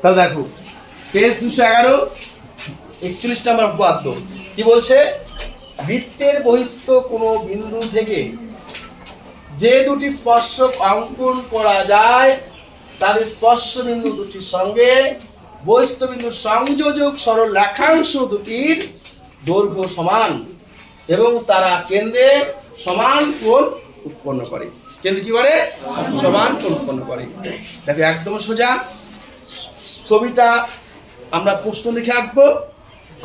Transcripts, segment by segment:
তাহলে দেখো পেজ 211 41 নম্বর উপপাদ্য কি বলছে, বৃত্তের বহিস্থ কোনো বিন্দু থেকে যে দুটি স্পর্শক অঙ্কন করা যায় তাদের স্পর্শ বিন্দু দুটির সঙ্গে বহিস্থ বিন্দুর সংযোজক সরল রেখাংশ দুটির দৈর্ঘ্য সমান এবং তারা কেন্দ্রে সমান কোণ উৎপন্ন করে। কেন্দ্রে কি করে? সমান কোণ উৎপন্ন করে। দেখো একদম সোজা, ছবিটা আমরা প্রশ্ন দেখে আঁকবো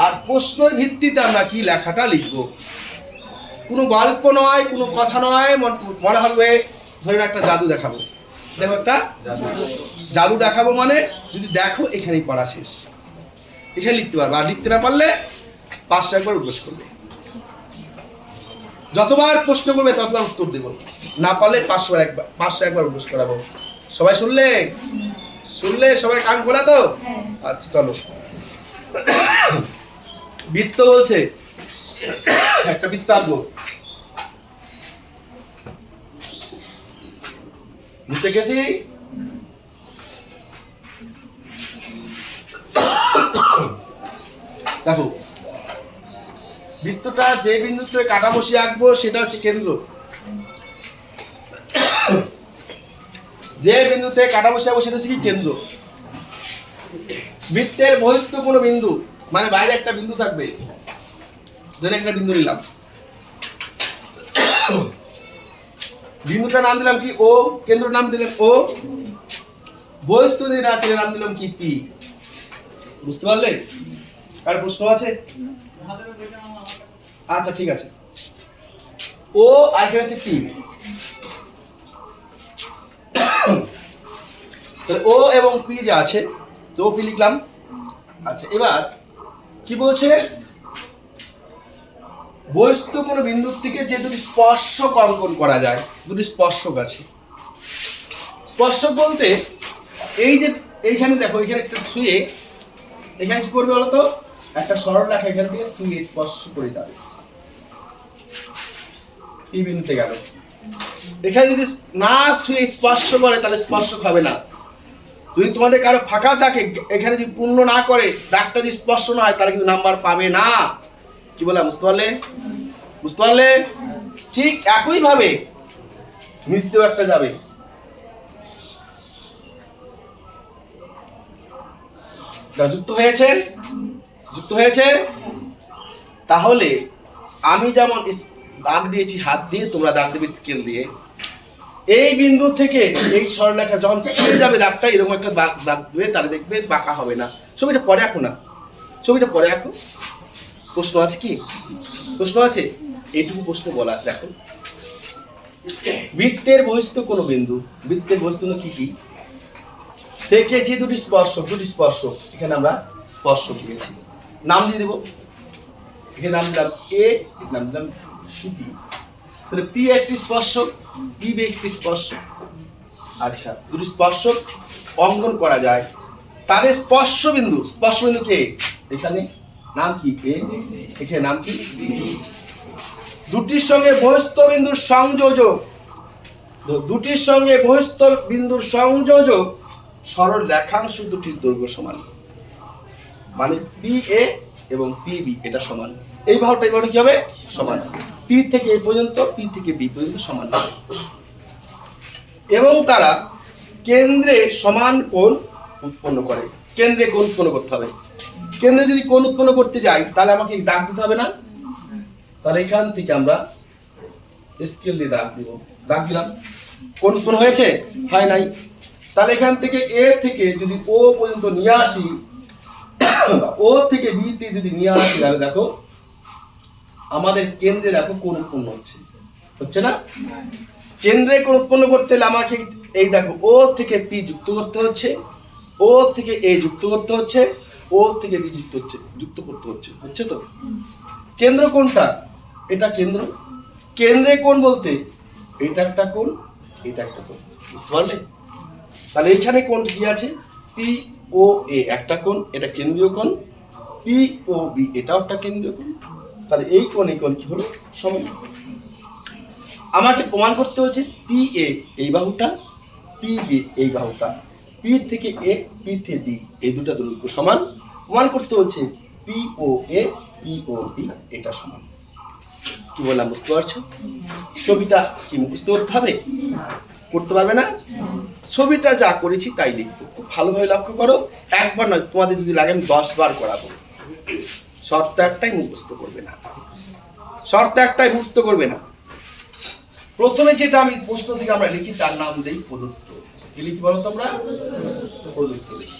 আর প্রশ্নের ভিত্তিতে আমরা কি লেখাটা লিখবো। কোনো গল্প নয়, কোনো কথা নয়, মনে হবে ধরেন একটা জাদু দেখাবো। দেখো একটা জাদু দেখাবো মানে যদি দেখো এখানেই পড়া শেষ, এখানে লিখতে পারবে। আর লিখতে না পারলে 500 একবার উদ্দেশ্য করবে, যতবার প্রশ্ন করবে ততবার উত্তর দেবো, না পারলে 500 একবার উদ্দেশ্য করাবো। সবাই শুনলে সবাই কান খোলা তো? আচ্ছা চলো, বৃত্ত বলছে, একটা বৃত্ত আঁকবো। বুঝতে গেছি? দেখো বৃত্তটা যে বিন্দুতে কাটা বসিয়ে আঁকবো সেটা হচ্ছে কেন্দ্র। যে বিন্দুতে কাটা বসিয়ে আঁকবো সেটা হচ্ছে কি কেন্দ্র। বৃত্তের বহিস্থ কোনো বিন্দু মানে বাইরে একটা বিন্দু থাকবে, ধরে একটা বিন্দু নিলাম, বিন্দুটার নাম দিলাম কি ও, কেন্দ্রের নাম দিলাম ও, বহিস্থ বিন্দুর নাম দিলাম কি পি। বুঝতে পারলে? আর প্রশ্ন আছে? আচ্ছা ঠিক আছে, ও আর এখানে হচ্ছে পি। তাহলে ও এবং পি যা আছে তো পি লিখলাম। আচ্ছা এবার কি বলছে, বহিস্থ কোনো বিন্দু থেকে যে দুটি স্পর্শক অঙ্কন করা যায়, দুটি স্পর্শক আছে। স্পর্শক বলতে এই যে এইখানে দেখো, এখানে একটা ছুঁয়ে এখানে কি করবে বলতো, একটা সরল রেখা এখান থেকে ছুঁয়ে স্পর্শ করে যাবে, এই বিন্দুতে গেল। এখানে যদি না ছুঁয়ে স্পর্শ করে তাহলে স্পর্শক হবে না। যদি তোমাদের কারো ফাঁকা থাকে, এখানে যদি পূর্ণ না করে, দাগটা যদি স্পর্শ না হয় তাহলে কিন্তু নাম্বার পাবে না। কি বললাম? বুঝতে পারলে? বুঝতে পারলে? ঠিক একই ভাবে নিচেও একটা যাবে। যুক্ত হয়েছে? যুক্ত হয়েছে? তাহলে আমি যেমন দাগ দিয়েছি হাত দিয়ে, তোমরা দাগ দেবে স্কেল দিয়ে। এই বিন্দু থেকে এই সরলরেখা যখন ছেড়ে যাবে দাগটা, এরকম একটা দাগ দেবে, তাহলে দেখবে বাঁকা হবে না। ছবিটা পরে আঁকো না, ছবিটা পরে আঁকো। প্রশ্ন আছে কি? প্রশ্ন আছে? এইটুকু প্রশ্ন বলা আছে। দেখো বৃত্তের বহিস্থ কোনো বিন্দু, বৃত্তের বহিস্থ কি কি থেকে যে দুটি স্পর্শক এখানে আমরা স্পর্শক দিয়েছি, নাম দিয়ে দেবো। এখানে নাম দিলাম এ, নাম দিলাম পি। তাহলে পি একটি স্পর্শক, পি বি একটি স্পর্শক। আচ্ছা দুটি স্পর্শক অঙ্কন করা যায়, তাদের স্পর্শ বিন্দু কে এখানে নাম কি এ, এখানে নাম কি বি। দুটির সঙ্গে বহিস্থ বিন্দুর সংযোজক, দুটির সঙ্গে বহিস্থ বিন্দুর সংযোজক সরল রেখাংশ দুটির দৈর্ঘ্য সমান, মানে পি এ এবং পি বি এটা সমান। এই ভাবটা কি হবে? সমান। পি থেকে এই পর্যন্ত, পি থেকে বি পর্যন্ত সমান, এবং তারা কেন্দ্রে সমান কোণ উৎপন্ন করে। কেন্দ্রে কোণ উৎপন্ন করতে হবে। কেন্দ্রে যদি কোণ উৎপন্ন করতে যাই তাহলে আমাকে দাগ দিতে হবে না? তাহলে এখান থেকে আমরা স্কেল দিয়ে দাগ দিব। দাগ দিলাম, কোণ উৎপন্ন হয়েছে? হয় নাই। তাহলে এখান থেকে এ থেকে যদি ও পর্যন্ত নিয়ে আসি, ও থেকে বি তে যদি নিয়ে আসি, তাহলে দেখো আমাদের কেন্দ্রে দেখো কোণ উৎপন্ন হচ্ছে না? কেন্দ্রে কোণ উৎপন্ন করতে হলে আমাকে এই দেখো ও থেকে পি যুক্ত করতে হচ্ছে, ও থেকে এ যুক্ত করতে হচ্ছে, ও থেকে বি যুক্ত করতে হচ্ছে তো। কেন্দ্র কোনটা? এটা কেন্দ্র। কেন্দ্রে কোণ বলতে এটা একটা কোণ, এটা একটা কোণ। বুঝতে পারলে? তাহলে এইখানে কোণ কি আছে? পি ও এ একটা কোণ, এটা কেন্দ্রীয় কোণ। পি ও বি এটাও একটা কেন্দ্রীয় কোণ। তাহলে এই কোণ কি হলো? সমান। আমাকে প্রমাণ করতে হচ্ছে পি এ এই বাহুটা, পি বি এই বাহুটা। পি থেকে এ, পি থেকে ডি, এই দুটা দৈর্ঘ্য সমান। প্রমাণ করতে বলছে P O A, P O D এটা সমান। কি বললাম বুঝতে পারছো? ছবিটা কি মুখস্থ করতে হবে? করতে পারবে না? ছবিটা যা করেছি তাই লিখবো। খুব ভালোভাবে লক্ষ্য করো, একবার নয়, তোমাদের যদি লাগে আমি 10 বার করাবো। শর্ত একটাই, মুখস্থ করবে না। শর্ত একটাই, মুখস্থ করবে না। প্রথমে যেটা আমি প্রশ্ন থেকে আমরা লিখি তার নাম দেই প্রদত্ত। কি লিখি বলো তোমরা? প্রদত্ত লিখি।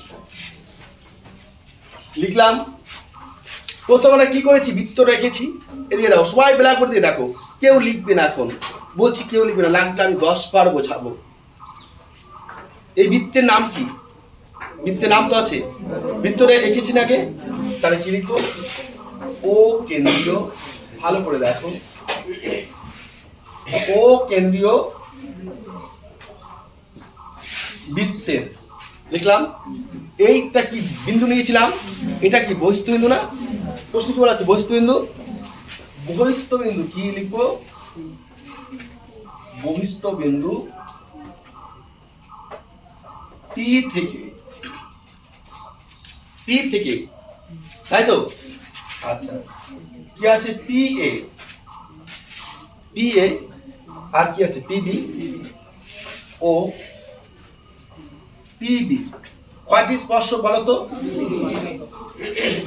লিখলাম। প্রথমে আমরা কি করেছি? বৃত্ত রেখেছি। এদিকে দেখো, সবাই ব্ল্যাকবোর্ড দিয়ে দেখো, কেউ লিখবে না। এখন বলছি কেউ লিখবে না, লাগলে আমি 10 বার বোঝাবো। এই বৃত্তের নাম কি? বৃত্তের নাম তো আছে, বৃত্তরে এঁকেছি না আগে, তাহলে কি লিখবো? ও কেন্দ্রীয়, ভালো করে দেখো, ও কেন্দ্রীয় বৃত্তের লিখলাম। এইটা কি বিন্দু নিয়েছিলাম, এটা কি বহিস্থ বিন্দু না? প্রশ্ন কি বলা আছে? বহিস্থ বিন্দু। বহিস্থ বিন্দু কি লিখবো? বহিস্থ বিন্দু পি থেকে, তাই তো? আচ্ছা, কি আছে? পি এ, আর কি আছে? পিবি ও পিবি। কয়টি স্পর্শক বলো তো?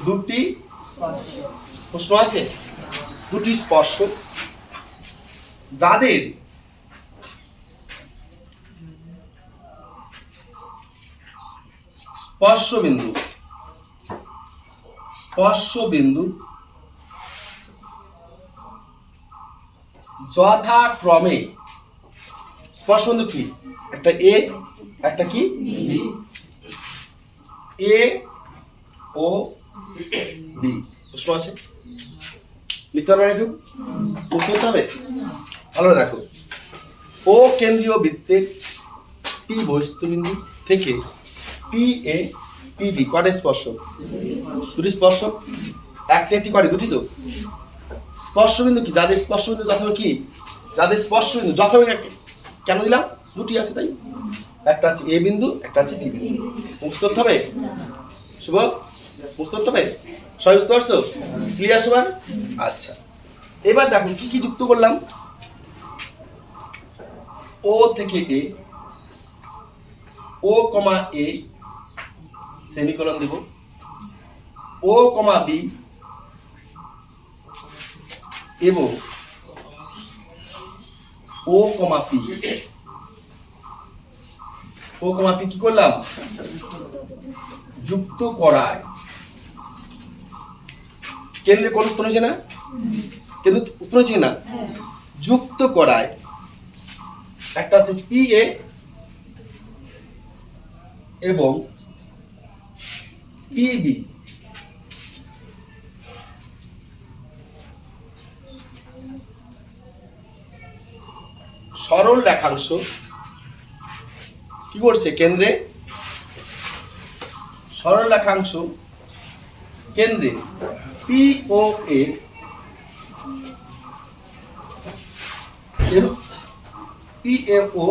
দুটি। প্রশ্ন আছে, দুটি স্পর্শক যাদের স্পর্শ বিন্দু যথাক্রমে, স্পর্শ বিন্দু কি? একটা এ, একটা কি? এ ও বি। প্রশ্ন আছে, লিখতে পারবে একটু? বুঝতে হবে, ভালো দেখো। ও কেন্দ্রীয় বৃত্তের পি বহিস্থ বিন্দু থেকে পি এ পি বি কয়টা স্পর্শক? দুটি স্পর্শক। একটা একটি করে, দুটি তো। স্পর্শবিন্দু কি? যাদের স্পর্শবিন্দু যথাক্রমে কি? যাদের স্পর্শবিন্দু যথাক্রমে কেন দিলাম? দুটি আছে তাই। একটা আছে এ বিন্দু, একটা আছে বি বিন্দু। মুখস্থ করতে হবে শুভ, মুখস্থ করতে হবে। সবাই বুঝতে পারছো? ক্লিয়ার সবার? আচ্ছা, এবার দেখো কি কি যুক্ত করলাম। ও থেকে এ, ও কমা এ সেমিকোলন দেব, ও কমা বি এবং ও কমা পি। ও কমা পি কি করলাম? যুক্ত করায় কেন্দ্রে কোন উৎপন্ন হয়েছে না? কেন্দ্র উৎপন্ন হয়েছে না? যুক্ত করায় একটা আছে পি এ এবং পিবি। সরল রেখাংশ কি করছে? কেন্দ্রে, সরল রেখাংশ কেন্দ্রে P O A P A O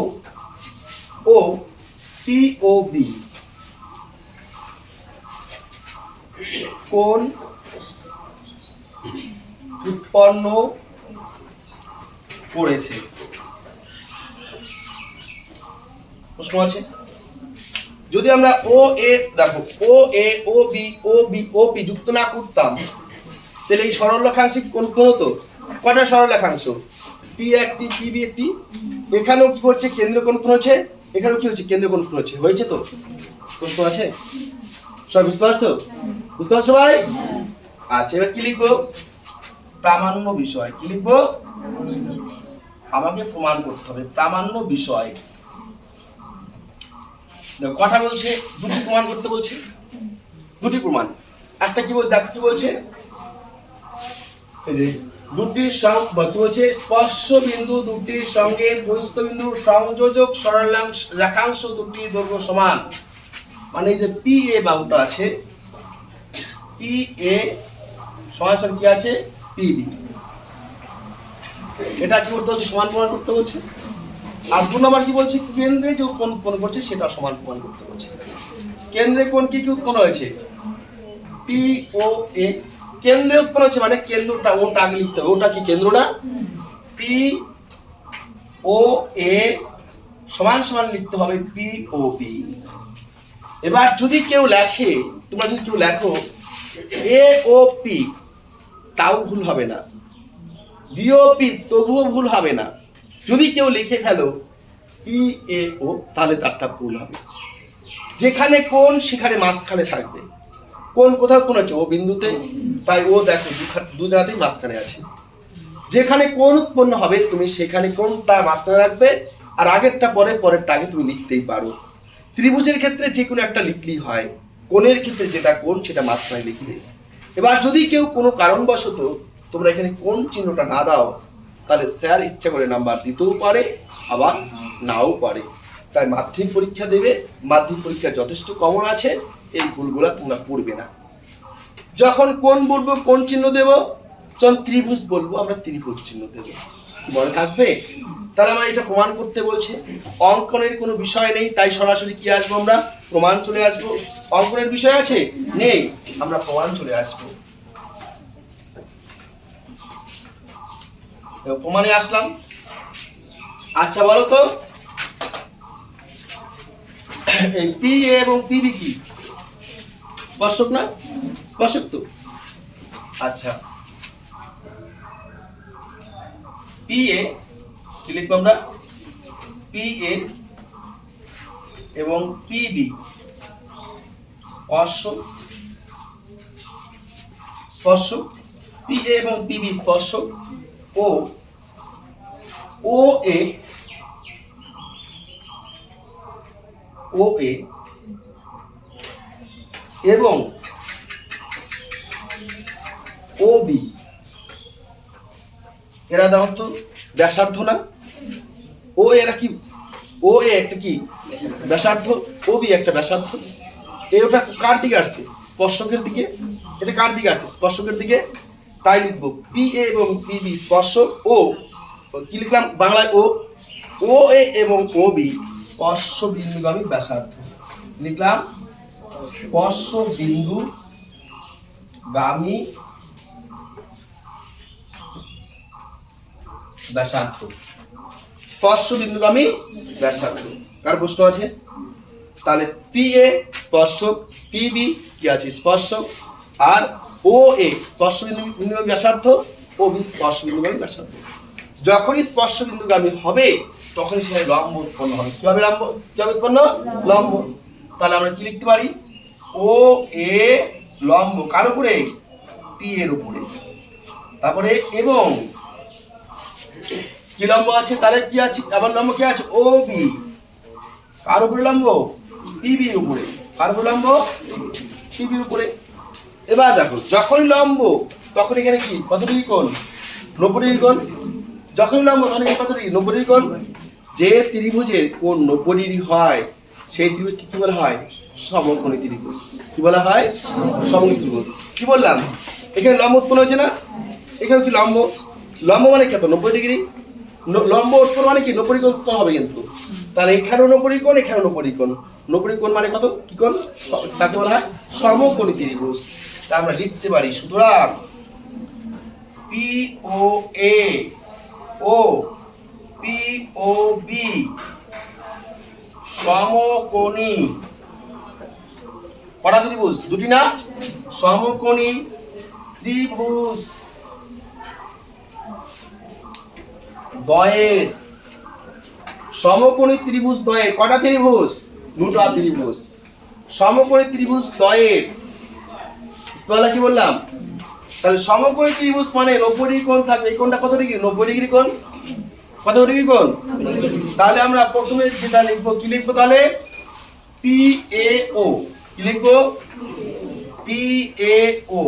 P O B কোণ উৎপন্ন করেছে। প্রশ্ন আছে, যদি আমরা ও এ দেখো, ও এ ও বি ও বি ও পি যুক্ত না করতাম তাহলে এই সরল রেখাংশে কোন কোণ হতো? কয়টা সরল রেখাংশ? পি একটি, পিবি একটি। এখানেও কি করছে? কেন্দ্র কোণ উৎপন্ন হচ্ছে। এখানেও কি হচ্ছে? কেন্দ্র কোণ উৎপন্ন হচ্ছে। হয়েছে তো? প্রশ্ন আছে? সবাই বুঝতে পারছো? বুঝতে পারছো ভাই? আচ্ছা, এবার কি লিখবো? প্রামাণ্য বিষয়। কি লিখবো? আমাকে প্রমাণ করতে হবে প্রামাণ্য বিষয়। কথা বলছে, দুটি প্রমাণ করতে বলছে, দুটি প্রমাণ। একটা কি বলছে? দেখো কি বলছে, এই যে দুটি কি বলছে? স্পর্শ বিন্দু দুটির সঙ্গে বহিস্থ বিন্দুর সংযোজক সরল রেখাংশ দুটি দৈর্ঘ্য সমান। মানে এই যে পি এ বাহুটা আছে, পি এ সমান কি আছে? পিবি। এটা কি করতে হচ্ছে? সমান প্রমাণ করতে হচ্ছে। আর 2 নম্বর কি বলছে, কেন্দ্রে যে কোণ উৎপন্ন করছে সেটা সমান প্রমাণ করতে বলছে। কেন্দ্রে কোণ কি কি উৎপন্ন হয়েছে, পি ও এ। কেন্দ্রে উৎপন্ন হচ্ছে মানে কেন্দ্রটা, ওটা আগে লিখতে হবে, ওটা কি কেন্দ্রটা, পি ও এ সমান সমান লিখতে হবে পি ও বি। এবার যদি কেউ লেখে, তোমরা যদি কেউ লেখো এ ও পি, তাও ভুল হবে না, বি ও পি তবুও ভুল হবে না। যদি কেউ লিখে ফেলো পি এ ও, তাহলে তারটা ভুল হবে। যেখানে কোণ সেখানে মাঝখানে থাকবে। কোণ কোথাও কোণ আছে, ও বিন্দুতে, তাই ও দেখো দু জায়গাতেই মাঝখানে আছে। যেখানে কোণ উৎপন্ন হবে তুমি সেখানে কোণটা মাঝখানে রাখবে, আর আগেরটা পরেরটা আগে তুমি লিখতেই পারো। ত্রিভুজের ক্ষেত্রে যে কোনো একটা লিখলেই হয়, কোণের ক্ষেত্রে যেটা কোণ সেটা মাঝখানে লিখবে। এবার যদি কেউ কোনো কারণবশত তোমরা এখানে কোণ চিহ্নটা না দাও, তাহলে স্যার ইচ্ছা করে নাম্বার দিতেও পারে, আবার নাও পারে। তাই মাধ্যমিক পরীক্ষা দেবে, মাধ্যমিক পরীক্ষা যথেষ্ট কমন আছে, এই ভুলগুলা তোমরা পড়বে না। যখন কোণ বলবো কোণ চিহ্ন দেব, যখন ত্রিভুজ বলবো আমরা ত্রিভুজ চিহ্ন দেব, মনে থাকবে। তাহলে আমরা এটা প্রমাণ করতে বলছে। অঙ্কনের কোনো বিষয় নেই, তাই সরাসরি কি আসবো, আমরা প্রমাণ চলে আসবো। অঙ্কনের বিষয় আছে নেই, আমরা প্রমাণ চলে আসবো। প্রমাণে আসলাম। আচ্ছা বলো তো, এই পি এ এবং পিবি কি স্পর্শক না? স্পর্শক তো। আচ্ছা, পি এ কি লিখবো আমরা, পি এ এবং পিবি স্পর্শক। স্পর্শক পি এ এবং পিবি স্পর্শক। ও ও এ ও এ এবং ও বি, এরা দেখো তো ব্যাসার্ধ না? ও এরা কি, ও এ একটা কি ব্যাসার্ধ, ও বি একটা ব্যাসার্ধ। ওটা কার দিকে আসছে, স্পর্শকের দিকে। এটা কার দিকে আসছে, স্পর্শকের দিকে। তাই লিখবো পি এ এবং পিবি স্পর্শক। ও কি লিখলাম বাংলায়, ও ও এ এবং ও বি স্পর্শ বিন্দুগামী ব্যাসার্ধ। লিখলাম স্পর্শ বিন্দুগামী ব্যাসার্ধ। স্পর্শ বিন্দুগামী ব্যাসার্ধ। কার প্রশ্ন আছে? তাহলে পি এ স্পর্শক, পিবি কি আছে স্পর্শক, আর ও এ স্পর্শ বিন্দুগামী ব্যাসার্ধ, ও বি স্পর্শ বিন্দুগামী ব্যাসার্ধ। যখনই স্পর্শ বিন্দুগামী হবে তখনই সেখানে লম্ব উৎপন্ন হবে। কি হবে লম্ব, কি হবে উৎপন্ন, লম্ব। তাহলে আমরা কি লিখতে পারি, ও এ লম্ব কার উপরে, পি এর উপরে। তারপরে এবং কি লম্ব আছে, তাহলে কি আছে আবার লম্ব কি আছে, ও বি কার উপরে লম্ব, পিবি এর উপরে। কার উপরে লম্ব, পিবি এর উপরে। এবার দেখো যখনই লম্ব তখন এখানে কি কত ডিগ্রি কোণ, 90 ডিগ্রি কোণ। যখনই লম্ব তখন এখানে কত ডিগ্রি, 90 ডিগ্রি কোণ। যে ত্রিভুজের কোণ 90 ডিগ্রি হয় সেই ত্রিভুজকে কি বলা হয়, সমকোণী ত্রিভুজ। কি বলা হয়, সমকোণী ত্রিভুজ। কি বললাম, এখানে লম্ব উৎপন্ন হয়েছে না, এখানে কি লম্ব, লম্ব মানে কত 90 ডিগ্রি, লম্ব উৎপন্ন মানে কি 90 ডিগ্রি উৎপন্ন হবে কিন্তু। তাহলে এখানেও 90 ডিগ্রি কোণ, এখানেও 90 ডিগ্রি কোণ। 90 ডিগ্রি কোণ মানে কত, কি কোণ, তাকে বলা হয় সমকোণী ত্রিভুজ। তা আমরা লিখতে পারি সুতরাং পি ও এ ও পি ও বি সমকোণী, কটা ত্রিভুজ, দুটি না, সমকোণী ত্রিভুজ দ্বয়ের। সমকোণী ত্রিভুজ দ্বয়ের কটা ত্রিভুজ, দুটো ত্রিভুজ। সমকোণী ত্রিভুজ দ্বয়ের তাহলে কি বললাম, তাহলে সমকোণী ত্রিভুজ মানে 90 ডিগ্রি কোণ থাকবে। এই কোণটা কত ডিগ্রি, 90 ডিগ্রি কোণ। কত ডিগ্রি কোণ, তাহলে আমরা প্রথমে যেটা লিখবো, কি লিখবো তাহলে, পি এ ও, কি লিখবো, পি এ ও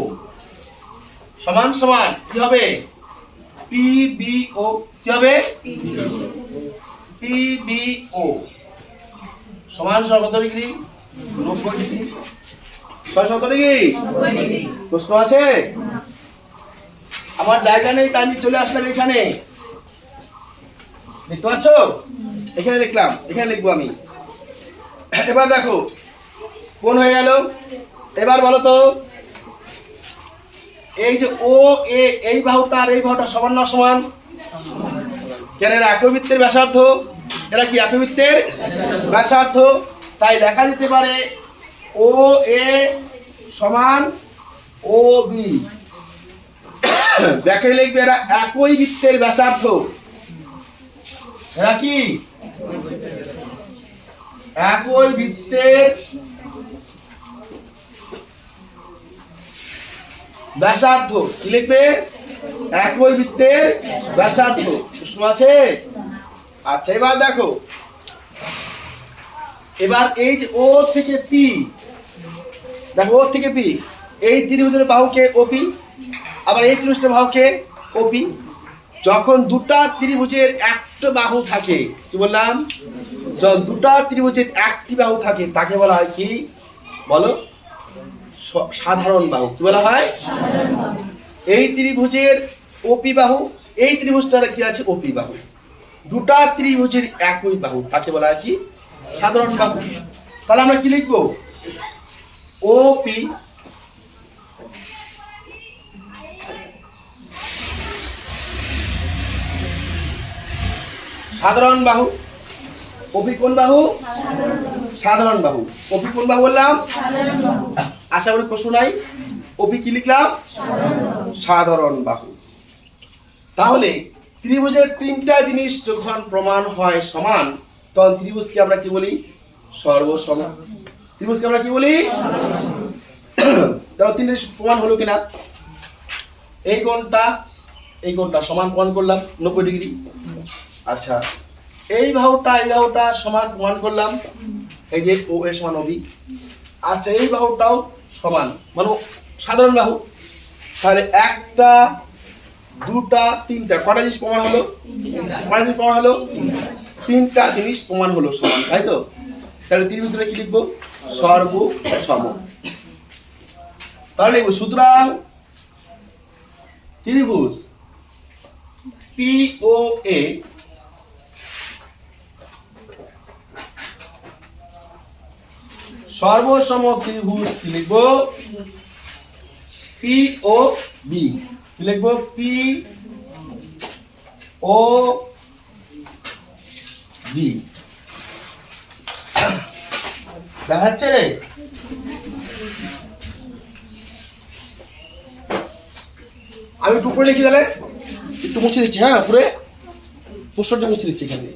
সমান সমান কি হবে, পি বি ও, কি হবে, পি বি ও সমান সমান কত ডিগ্রি, 90 ডিগ্রি। 600 ডিগ্রি। প্রশ্ন আছে? আমার জায়গা নেই তাই আমি চলে আসলাম এখানে, দেখতে পাচ্ছ? এখানে লিখলাম, এখানে লিখবো আমি। এবার দেখো কোণ হয়ে গেল। এবার বলো তো এই যে ও এ, এই বাহুটা আর এই বাহুটা সমান না সমান? কেন এরা একই বৃত্তের ব্যাসার্ধ, এরা কি একই বৃত্তের ব্যাসার্ধ, তাই লেখা যেতে পারে ও এ সমান ও বি। দেখে লিখবে এরা একই বৃত্তের ব্যাসার্ধ, এরা কি একই বৃত্তের ব্যাসার্ধ। কি লিখবে? একই বৃত্তের ব্যাসার্ধ। প্রশ্ন আছে? আচ্ছা এবার দেখো, এবার এই যে ও থেকে পি, দেখো ও থেকে পি, এই ত্রিভুজের বাহুকে ওপি, আবার এই ত্রিভুজের বাহুকে ওপি। যখন দুটা ত্রিভুজের একটা বাহু থাকে, কি বললাম? যখন দুটা ত্রিভুজের একটি বাহু থাকে তাকে বলা হয় কি বলো? সাধারণ বাহু। কি বলা হয়? এই ত্রিভুজের ওপি বাহু, এই ত্রিভুজটার কি আছে? ওপি বাহু। দুটা ত্রিভুজের একই বাহু তাকে বলা হয় কি? সাধারণ বাহু। তাহলে আমরা কি লিখবো? ওপি সাধারণ বাহু। ওপি কোন বাহু? সাধারণ বাহু। ওপি কোন বাহু বললাম? আশা করি প্রশ্ন নাই। ওপি কি লিখলাম? সাধারণ বাহু। তাহলে ত্রিভুজের তিনটা জিনিস যখন প্রমাণ হয় সমান, তখন ত্রিভুজকে আমরা কি বলি? সর্বসম। ত্রিভুজকে আমরা কি বলি? তখন তিনটা জিনিস প্রমাণ হলো কিনা? এই কোণটা সমান প্রমাণ করলাম 90 ডিগ্রি। আচ্ছা এই বাহুটা সমান প্রমাণ করলাম, এই যে ও এ সমান ওবি। আচ্ছা এই বাহুটাও সমান, মানে সাধারণ বাহু। তাহলে একটা, দুটা, তিনটা, কটা জিনিস প্রমাণ হলো? কটা জিনিস প্রমাণ হলো? তিনটা জিনিস প্রমাণ হলো সমান, তাই তো? তাহলে ত্রিভুজ ধরে কি লিখবো? সর্বসম। তাহলে লিখবো সুতরাং ত্রিভুজ পি ও এ সর্বসম ত্রিভুজ। কি লিখবো? P O B. কি লিখবো? P O B. দেখা যাচ্ছে রে? আমি একটু উপরে লিখি, তাহলে একটু মুছে দিচ্ছি। হ্যাঁ উপরে প্রশ্নটা মুছে দিচ্ছি এখানে।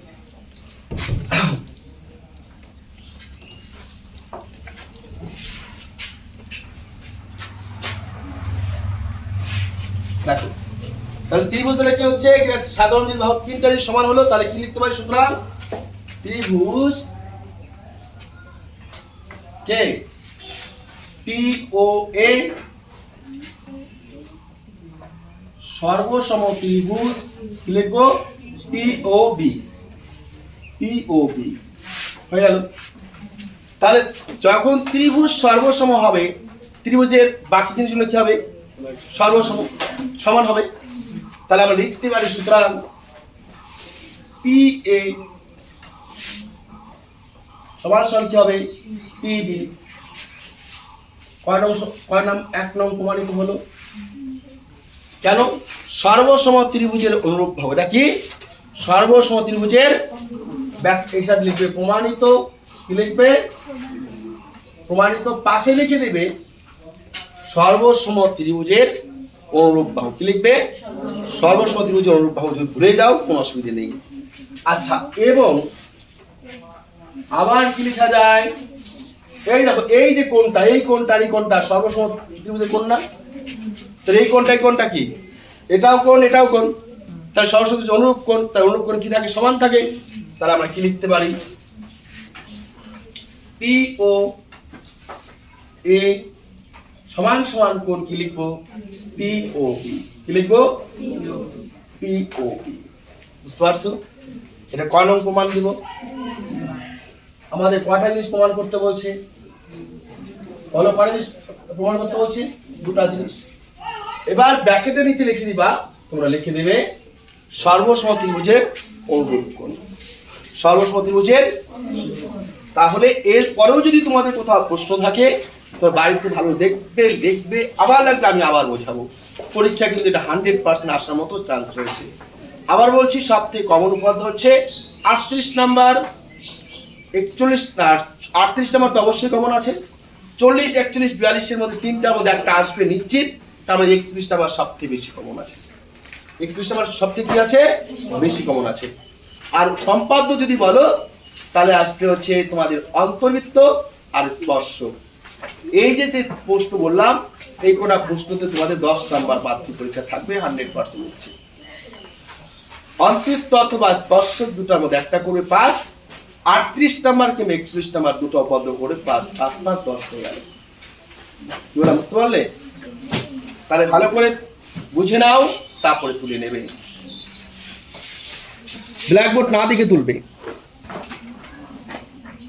দেখো তাহলে ত্রিভুজ তাহলে কি হচ্ছে? সাধারণ যদি বাহু তিনটা যদি সমান হলো তাহলে কি লিখতে পারি? সুতরাং ত্রিভুজ কে পি ও এ সর্বসম ত্রিভুজ। কি লিখবো? P O B. P O B হয়ে গেল। তাহলে যখন ত্রিভুজ সর্বসম হবে, ত্রিভুজের বাকি জিনিসগুলো কি হবে? সর্বসম, সমান হবে। তাহলে আমরা লিখতে পারি সুতরাং পি এ সমান সমান কি হবে? P B. কয় নাম? 1 নং প্রমাণিত হলো। কেন? সর্বসম ত্রিভুজের অনুরূপ হবে। এটা কি? সর্বসম ত্রিভুজের এটা লিখবে প্রমাণিত। কি লিখবে? প্রমাণিত। পাশে লিখে দেবে সর্বসম ত্রিভুজের অনুরূপ বাহু। কি লিখবে? সর্বসম ত্রিভুজের অনুরূপ বাহু। যদি ভুলে যাও কোনো অসুবিধা নেই। আচ্ছা এবং আবার কি লেখা যায়? এই দেখো এই যে কোণটা, এই কোণটা আর এই কোণটা সর্বসম ত্রিভুজের কোণ না? তাহলে এই কোণটা কি? এটাও কোণ, এটাও কোণ। তাহলে সর্বসম ত্রিভুজের অনুরূপ কোণ, তার অনুরূপ কোণ কি থাকে? সমান থাকে। তাহলে আমরা কি লিখতে পারি? পি ও এ সমান সমান কোণ কি লিখবো? P O B. কি লিখবো? P O B. বুঝতে পারছো? এটা কয় নং প্রমাণ দিব? আমাদের কয়টা জিনিস প্রমাণ করতে বলছে? বলো কয়টা জিনিস প্রমাণ করতে বলছে? দুটা জিনিস। এবার ব্র্যাকেটের নিচে লিখে দিবা, তোমরা লিখে দেবে সর্বসম ত্রিভুজের অনুরূপ কোণ। সর্বসমতিভুজের, তাহলে এর পরেও যদি তোমাদের কোথাও প্রশ্ন থাকে তো বাড়িতে ভালো দেখবে, লিখবে, আবার লাগলে আমি আবার বোঝাবো। পরীক্ষা কিন্তু এটা 100% আসার মতো চান্স রয়েছে। আবার বলছি, সব থেকে কমন উপাদ্য হচ্ছে 38 নাম্বার, 41, 38 নাম্বার তো অবশ্যই কমন আছে। 40, 41, 42-এর মধ্যে তিনটার মধ্যে একটা আসবে নিশ্চিত, তার মধ্যে 41 নাম্বার সব থেকে বেশি কমন আছে। 31 নাম্বার সব থেকে কি আছে? বেশি কমন আছে। আর সম্পাদ্য যদি বলো তাহলে আসবে হচ্ছে তোমাদের অন্তর্বৃত্ত আর স্পর্শ। এই যে যে প্রশ্ন বললাম, এই কোটা প্রশ্নতে তোমাদের 10 নাম্বার বার্ষিক পরীক্ষা থাকবে, 100% হচ্ছে। অন্তর্বৃত্ত অথবা স্পর্শ দুটার মধ্যে একটা করবে পাস, 38 নাম্বার কিংবা 41 নাম্বার দুটো অপদ্য করে পাস, 5 5 10 হয়ে গেল। কি বললাম বুঝতে পারলে? তাহলে ভালো করে বুঝে নাও, তারপরে তুলে নেবে। ব্ল্যাকবোর্ড না দেখে তুলবে।